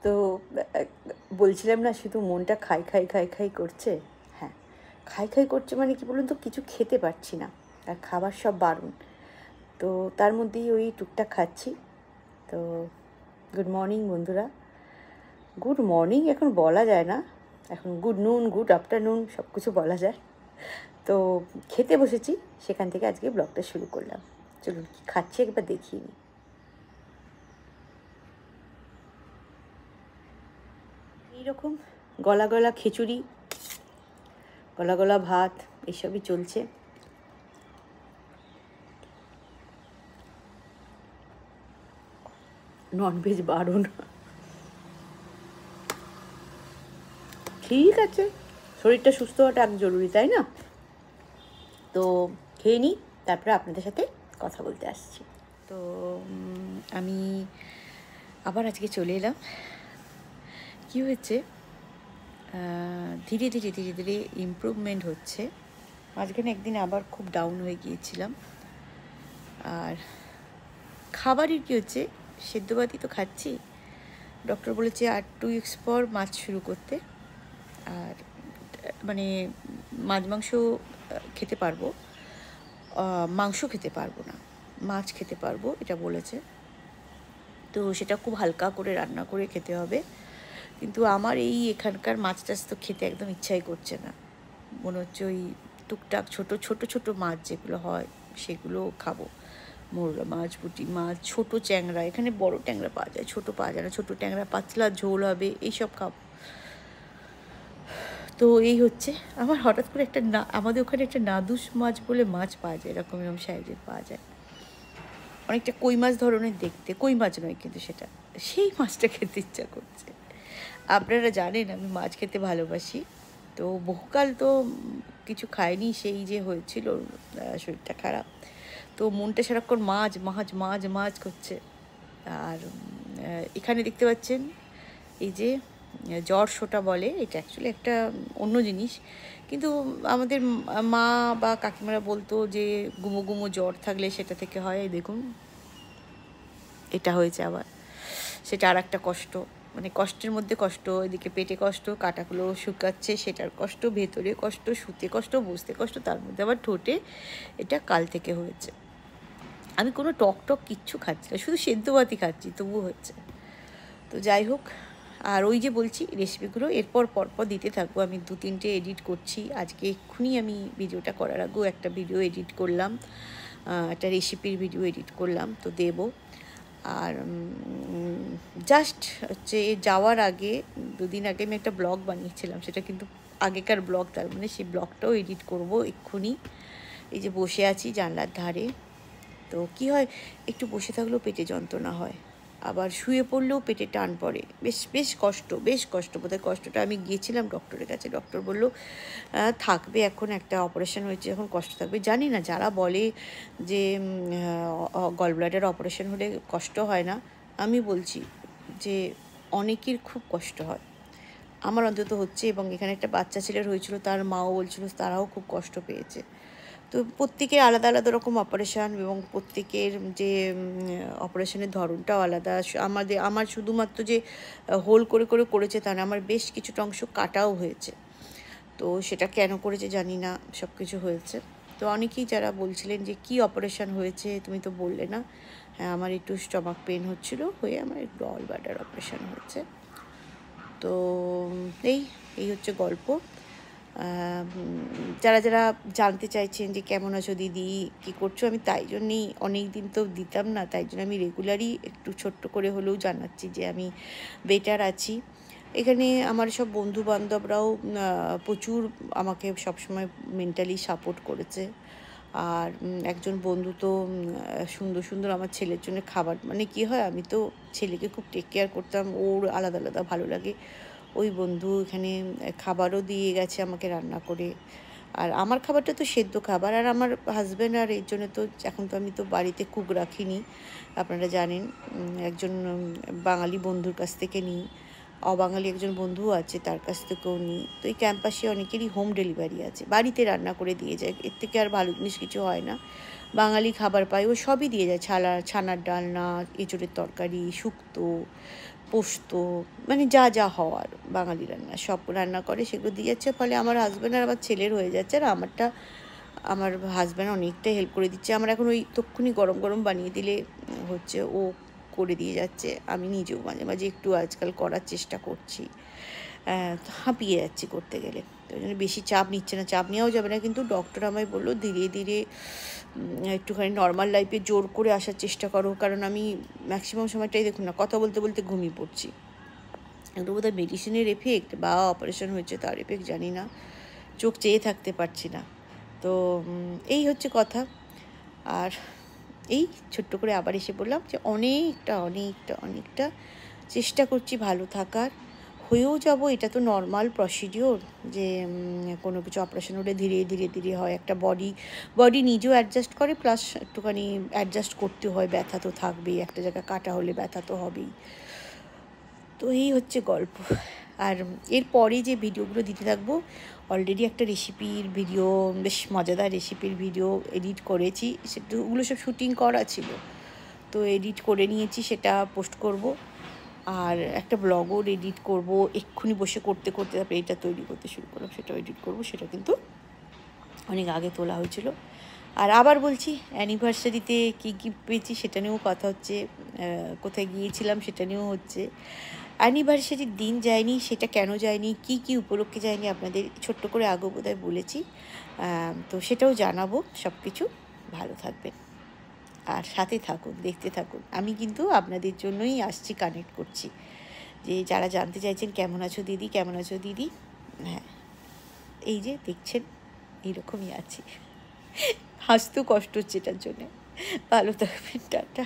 তো বলছিলাম না শুধু মনটা খাই খাই খাই খাই করছে। হ্যাঁ, খাই খাই করছে মানে কি বলুন তো, কিছু খেতে পারছি না, আর খাবার সব বারণ। তো তার মধ্যেই ওই টুকটাক খাচ্ছি। তো গুড মর্নিং বন্ধুরা। গুড মর্নিং এখন বলা যায় না, এখন গুড নুন, গুড আফটারনুন সব কিছু বলা যায়। তো খেতে বসেছি, সেখান থেকে আজকে ব্লগটা শুরু করলাম। চলুন কী খাচ্ছি একবার দেখিয়ে নিই। এইরকম গলা গলা খিচুড়ি, গলা গলা ভাত, এসবই চলছে। ননভেজ বারণ। ঠিক আছে, শরীরটা সুস্থ হওয়াটা এক জরুরি, তাই না? তো খেয়ে নিই, তারপরে আপনাদের সাথে কথা বলতে আসছি। তো আমি আবার আজকে চলে এলাম। কী হয়েছে, ধীরে ধীরে ধীরে ধীরে ইমপ্রুভমেন্ট হচ্ছে। মাঝখানে একদিন আবার খুব ডাউন হয়ে গিয়েছিলাম। আর খাবারের কী হচ্ছে, সেদ্ধ ভাতই তো খাচ্ছি। ডক্টর বলেছে আর 2 weeks পর মাছ শুরু করতে। আর মানে মাছ মাংস খেতে পারবো, মাংস খেতে পারবো না, মাছ খেতে পারবো এটা বলেছে। তো সেটা খুব হালকা করে রান্না করে খেতে হবে। কিন্তু আমার এই এখানকার মাছ টাছ তো খেতে একদম ইচ্ছাই করছে না। মনে হচ্ছে ওই টুকটাক ছোট ছোট ছোট মাছ যেগুলো হয় সেগুলো খাবো। মোরলা মাছ, পুঁটি মাছ, ছোটো ট্যাংরা, এখানে বড় ট্যাংরা পাওয়া যায়, ছোটো পাওয়া যায় না। ছোটো ট্যাংরা পাতলা ঝোল হবে, এইসব খাবো। তো এই হচ্ছে আমার হঠাৎ করে একটা আমাদের ওখানে একটা নাদুস মাছ বলে মাছ পাওয়া যায়, এরকম এরকম সাইজের পাওয়া যায়, অনেকটা কই মাছ ধরনের দেখতে। কই মাছ নয় কিন্তু সেটা, সেই মাছটা খেতে ইচ্ছা করছে। আপনারা জানেন আমি মাছ খেতে ভালোবাসি। তো বহুকাল তো কিছু খাইনি, সেই যে হয়েছিল শরীরটা খারাপ, তো মনটা সারাক্ষণ মাছ মাছ মাছ মাছ করছে। আর এখানে দেখতে পাচ্ছেন এই যে জ্বর শোটা বলে, এটা অ্যাকচুয়ালি একটা অন্য জিনিস, কিন্তু আমাদের মা বা কাকিমারা বলতো যে গুমো গুমো জ্বর থাকলে সেটা থেকে হয়। দেখুন এটা হয়েছে আবার, সেটা আর একটা কষ্ট, মানে কষ্টের মধ্যে কষ্ট। এদিকে পেটে কষ্ট, কাটাগুলো শুকাচ্ছে সেটার কষ্ট, ভেতরে কষ্ট, শুতে কষ্ট, বসতে কষ্ট, তার মধ্যে আবার ঠোঁটে। এটা কাল থেকে হয়েছে। আমি কোনো টক টক কিচ্ছু খাচ্ছি না, শুধু সেদ্ধ ভাতই খাচ্ছি, তবু হচ্ছে। তো যাই হোক, আর ওই যে বলছি রেসিপিগুলো এরপর পরপর দিতে থাকবো। আমি 2-3টে এডিট করছি আজকে, এক্ষুনি আমি ভিডিওটা করার আগেও একটা ভিডিও এডিট করলাম, একটা রেসিপির ভিডিও এডিট করলাম, তো দেবো। আর জাস্ট হচ্ছে যাওয়ার আগে 2 দিন আগে আমি একটা ব্লগ বানিয়েছিলাম, সেটা কিন্তু আগেকার ব্লগ, তার মানে সেই ব্লগটাও এডিট করব এক্ষুনি। এই যে বসে আছি জানলার ধারে, তো কী হয়, একটু বসে থাকলেও পেটে যন্ত্রণা হয়, আবার শুয়ে পড়লেও পেটে টান পড়ে, বেশ কষ্ট, বোধহয় কষ্টটা। আমি গিয়েছিলাম ডক্টরের কাছে, ডক্টর বললো থাকবে, এখন একটা অপারেশন হয়েছে, এখন কষ্ট থাকবে। জানি না, যারা বলে যে গলব্লাডার অপারেশন হলে কষ্ট হয় না, আমি বলছি যে অনেকের খুব কষ্ট হয়, আমার অন্তত হচ্ছে। এবং এখানে একটা বাচ্চা ছেলের হয়েছিল, তার মাও বলছিল তারাও খুব কষ্ট পেয়েছে। তো প্রত্যেকের আলাদা আলাদা রকম অপারেশান, এবং প্রত্যেকের যে অপারেশনের ধরনটাও আলাদা। আমার শুধুমাত্র যে হোল করে করে করেছে তা না, আমার বেশ কিছুটা অংশ কাটাও হয়েছে। তো সেটা কেন করেছে জানি না, সব কিছু হয়েছে। তো অনেকেই যারা বলছিলেন যে কি অপারেশান হয়েছে তুমি তো বললে না। হ্যাঁ, আমার একটু স্টমাক পেন হচ্ছিলো, হয়ে আমার গলব্লাডার অপারেশান হয়েছে। তো এই হচ্ছে গল্প। যারা যারা জানতে চাইছেন যে কেমন আছো দিদি, কী করছো, আমি তাই জন্যেই, অনেক দিন তো দিতাম না, তাই জন্য আমি রেগুলারই একটু ছোট্ট করে হলেও জানাচ্ছি যে আমি বেটার আছি। এখানে আমার সব বন্ধু বান্ধবরাও প্রচুর আমাকে সবসময় মেন্টালি সাপোর্ট করেছে। আর একজন বন্ধু তো সুন্দর সুন্দর আমার ছেলের জন্য খাবার, মানে কী হয়, আমি তো ছেলেকে খুব টেক কেয়ার করতাম, ওর আলাদা আলাদা ভালো লাগে। ওই বন্ধু এখানে খাবারও দিয়ে গেছে আমাকে রান্না করে। আর আমার খাবারটা তো সেদ্ধ খাবার, আর আমার হাজব্যান্ড, আর এর জন্য তো এখন তো আমি তো বাড়িতে কুক রাখিনি, আপনারা জানেন। একজন বাঙালি বন্ধুর কাছ থেকে নিই, অবাঙালি একজন বন্ধুও আছে, তার কাছ থেকেও নিই। তো এই ক্যাম্পাসে অনেকেরই হোম ডেলিভারি আছে, বাড়িতে রান্না করে দিয়ে যায়, এর থেকে আর ভালো জিনিস কিছু হয় না। বাঙালি খাবার পাই ও সবই দিয়ে যায়, ছানার ডালনা, এঁচোড়ের তরকারি, শুক্তো, পোস্ত, মানে যা যা হওয়ার বাঙালি রান্না সব রান্না করে, সেগুলো দিয়ে যাচ্ছে। ফলে আমার হাজব্যান্ড আর আমার ছেলের হয়ে যাচ্ছে, আর আমারটা আমার হাজব্যান্ড অনেকটাই হেল্প করে দিচ্ছে। আমার এখন ওই তক্ষুনি গরম গরম বানিয়ে দিলে হচ্ছে ও করে দিয়ে যাচ্ছে। আমি নিজেও মাঝে মাঝে একটু আজকাল করার চেষ্টা করছি, হাঁপিয়ে যাচ্ছি করতে গেলে। তো ওই জন্য বেশি চাপ নিচ্ছে না, চাপ নেওয়াও যাবে না, কিন্তু ডক্টর আমায় বললো ধীরে ধীরে একটুখানি নর্মাল লাইফে জোর করে আসার চেষ্টা করো, কারণ আমি ম্যাক্সিমাম সময়টাই দেখুন না কথা বলতে বলতে ঘুমিয়ে পড়ছি। এগুলো বোধহয় মেডিসিনের এফেক্ট বা অপারেশন হয়েছে তার এফেক্ট জানি না, চোখ চেয়ে থাকতে পারছি না। তো এই হচ্ছে কথা। আর এই ছোট্ট করে আবার এসে বললাম যে অনেকটা চেষ্টা করছি ভালো থাকার, হয়েও যাব, এটা তো নর্মাল প্রসিডিওর যে কোনো কিছু অপারেশন হলে ধীরে ধীরে ধীরে হয়, একটা বডি নিজেও অ্যাডজাস্ট করে, প্লাস একটুখানি অ্যাডজাস্ট করতে হয়, ব্যথা তো থাকবেই, একটা জায়গায় কাটা হলে ব্যথা তো হবেই। তো এই হচ্ছে গল্প। আর এরপরে যে ভিডিওগুলো দিতে থাকবো, অলরেডি একটা রেসিপির ভিডিও, বেশ মজাদার রেসিপির ভিডিও এডিট করেছি, ওগুলো সব শ্যুটিং করা ছিল, তো এডিট করে নিয়েছি, সেটা পোস্ট করব। আর একটা ব্লগও এডিট করব, এক্ষুনি বসে করতে করতে তারপরে এটা তৈরি করতে শুরু করলাম, সেটাও এডিট করব, সেটা কিন্তু অনেক আগে তোলা হয়েছিল। আর আবার বলছি, অ্যানিভার্সারিতে কী গিফট পেয়েছি সেটা নিয়েও কথা হচ্ছে, কোথায় গিয়েছিলাম সেটা নিয়েও হচ্ছে। অ্যানিভার্সারির দিন যায়নি, সেটা কেন যায়নি, কি উপলক্ষে যায়নি আপনাদের ছোট্ট করে আগেও বোধহয় বলেছি, তো সেটাও জানাবো। সব কিছু ভালো থাকবেন আর সাথে থাকুন, দেখতে থাকুন। আমি কিন্তু আপনাদের জন্যই আসছি, কানেক্ট করছি, যে যারা জানতে চাইছেন কেমন আছো দিদি, কেমন আছো দিদি, হ্যাঁ এই যে দেখছেন এইরকমই আছি, হাসতেও কষ্ট হচ্ছে এটার জন্যে। ভালো থাকবেন, টাটা।